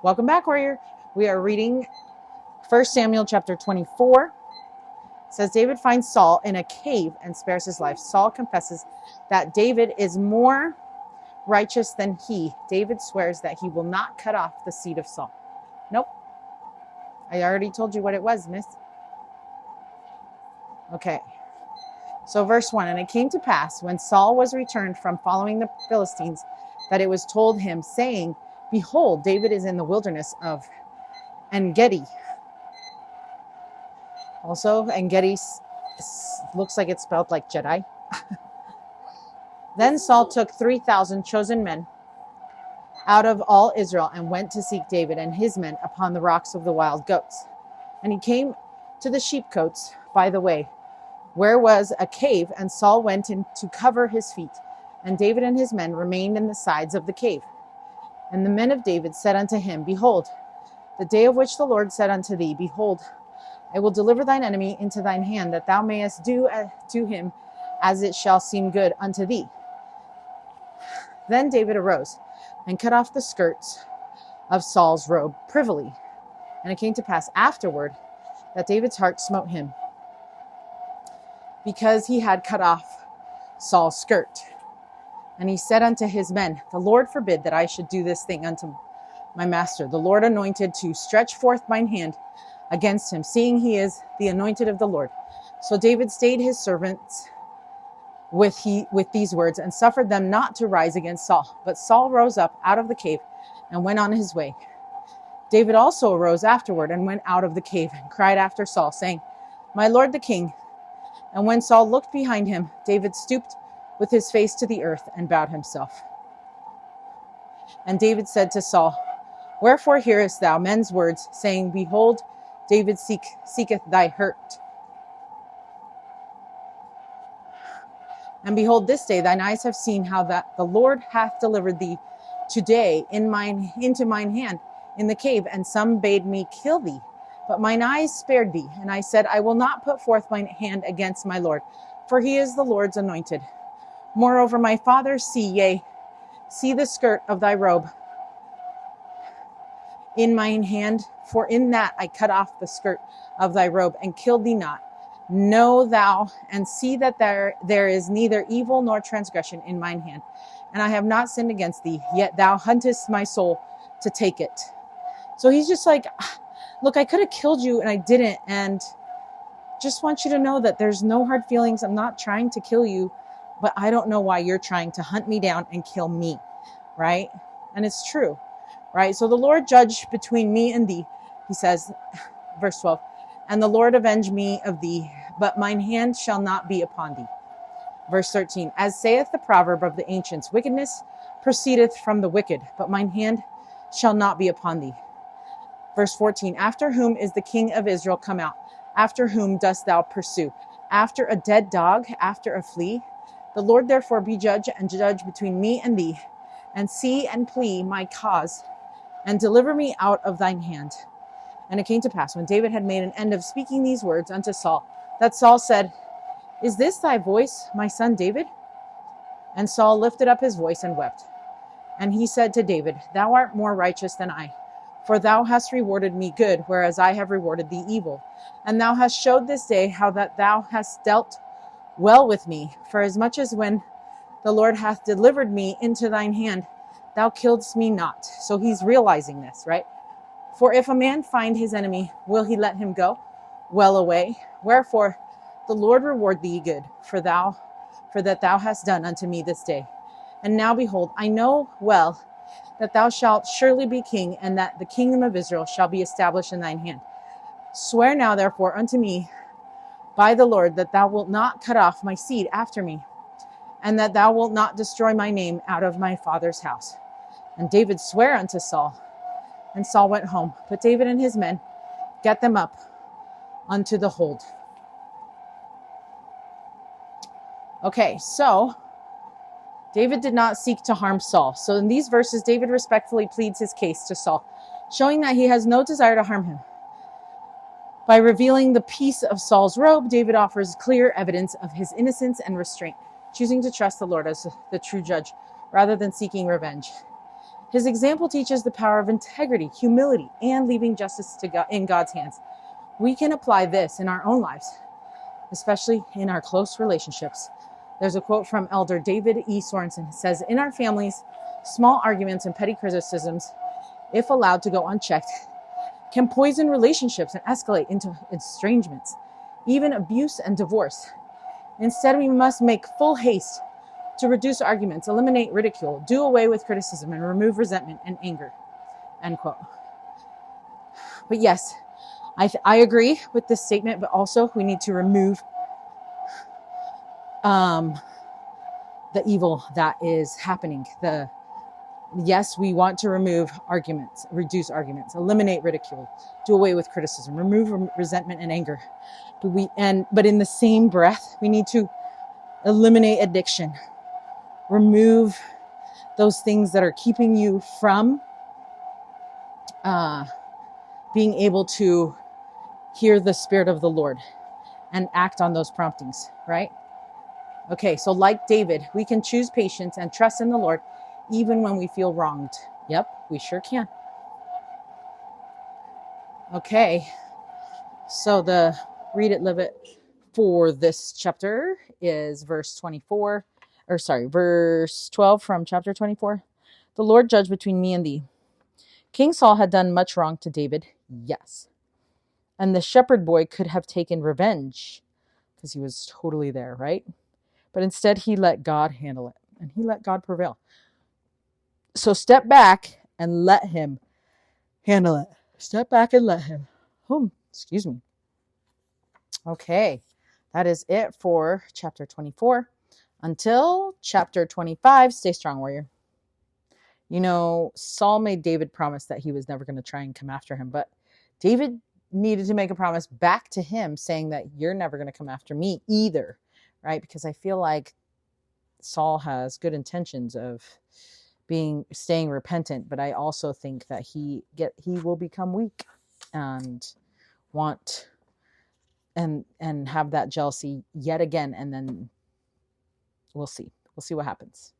Welcome back, warrior. We are reading 1 Samuel chapter 24. It says David finds Saul in a cave and spares his life. Saul confesses that David is more righteous than he. David swears that he will not cut off the seed of Saul. Nope. I already told you what it was, miss. Okay. So verse 1, and it came to pass when Saul was returned from following the Philistines that it was told him, saying, behold, David is in the wilderness of En-Gedi. Also, En-Gedi looks like it's spelled like Jedi. Then Saul took 3,000 chosen men out of all Israel and went to seek David and his men upon the rocks of the wild goats. And he came to the sheepcotes by the way, where was a cave, and Saul went in to cover his feet. And David and his men remained in the sides of the cave. And the men of David said unto him, behold, the day of which the Lord said unto thee, behold, I will deliver thine enemy into thine hand, that thou mayest do to him as it shall seem good unto thee. Then David arose and cut off the skirts of Saul's robe privily. And it came to pass afterward that David's heart smote him, because he had cut off Saul's skirt. And he said unto his men, the Lord forbid that I should do this thing unto my master. The Lord anointed to stretch forth mine hand against him, seeing he is the anointed of the Lord. So David stayed his servants with these words, and suffered them not to rise against Saul. But Saul rose up out of the cave and went on his way. David also arose afterward and went out of the cave and cried after Saul, saying, my lord the king. And when Saul looked behind him, David stooped with his face to the earth and bowed himself. And David said to Saul, wherefore hearest thou men's words, saying, behold, David seeketh thy hurt? And behold, this day thine eyes have seen how that the Lord hath delivered thee today into mine hand in the cave, and some bade me kill thee. But mine eyes spared thee, and I said, I will not put forth mine hand against my Lord, for he is the Lord's anointed. Moreover, my father, see the skirt of thy robe in mine hand, for in that I cut off the skirt of thy robe, and killed thee not. Know thou, and see that there is neither evil nor transgression in mine hand, and I have not sinned against thee, yet thou huntest my soul to take it. So he's just like, look, I could have killed you and I didn't, and just want you to know that there's no hard feelings. I'm not trying to kill you, but I don't know why you're trying to hunt me down and kill me, right? And it's true, right? So the Lord judge between me and thee, he says, verse 12, and the Lord avenge me of thee, but mine hand shall not be upon thee. Verse 13, as saith the proverb of the ancients, wickedness proceedeth from the wicked, but mine hand shall not be upon thee. Verse 14, after whom is the king of Israel come out? After whom dost thou pursue? After a dead dog, after a flea? The Lord therefore be judge, and judge between me and thee, and see and plea my cause, and deliver me out of thine hand. And it came to pass, when David had made an end of speaking these words unto Saul, that Saul said, is this thy voice, my son David? And Saul lifted up his voice and wept. And he said to David, thou art more righteous than I, for thou hast rewarded me good, whereas I have rewarded thee evil. And thou hast showed this day how that thou hast dealt well with me, for as much as when the Lord hath delivered me into thine hand, thou killedst me not. So he's realizing this, right? For if a man find his enemy, will he let him go well away? Wherefore the Lord reward thee good, for that thou hast done unto me this day. And now behold, I know well that thou shalt surely be king, and that the kingdom of Israel shall be established in thine hand. Swear now therefore unto me by the Lord that thou wilt not cut off my seed after me, and that thou wilt not destroy my name out of my father's house. And David sware unto Saul, and Saul went home. But David and his men gat them up unto the hold. Okay, so David did not seek to harm Saul. So in these verses, David respectfully pleads his case to Saul, showing that he has no desire to harm him. By revealing the piece of Saul's robe, David offers clear evidence of his innocence and restraint, choosing to trust the Lord as the true judge rather than seeking revenge. His example teaches the power of integrity, humility, and leaving justice to God, in God's hands. We can apply this in our own lives, especially in our close relationships. There's a quote from Elder David E. Sorensen. It says, "In our families, small arguments and petty criticisms, if allowed to go unchecked, can poison relationships and escalate into estrangements, even abuse and divorce. Instead, we must make full haste to reduce arguments, eliminate ridicule, do away with criticism, and remove resentment and anger." End quote. But yes, I agree with this statement, but also we need to remove the evil that is happening. Yes, we want to remove arguments, reduce arguments, eliminate ridicule, do away with criticism, remove resentment and anger. But in the same breath, we need to eliminate addiction, remove those things that are keeping you from being able to hear the Spirit of the Lord and act on those promptings, right? Okay, so like David, we can choose patience and trust in the Lord even when we feel wronged. Yep, we sure can. Okay, so the read it, live it for this chapter is verse 12 from chapter 24. The Lord judge between me and thee. King Saul had done much wrong to David, yes. And the shepherd boy could have taken revenge because he was totally there, right? But instead he let God handle it and he let God prevail. So step back and let him handle it. Step back and let him. Excuse me. Okay, that is it for chapter 24. Until chapter 25, stay strong, warrior. You know, Saul made David promise that he was never going to try and come after him, but David needed to make a promise back to him saying that you're never going to come after me either, right? Because I feel like Saul has good intentions of staying repentant, but I also think that he will become weak and want and have that jealousy yet again, and then we'll see what happens.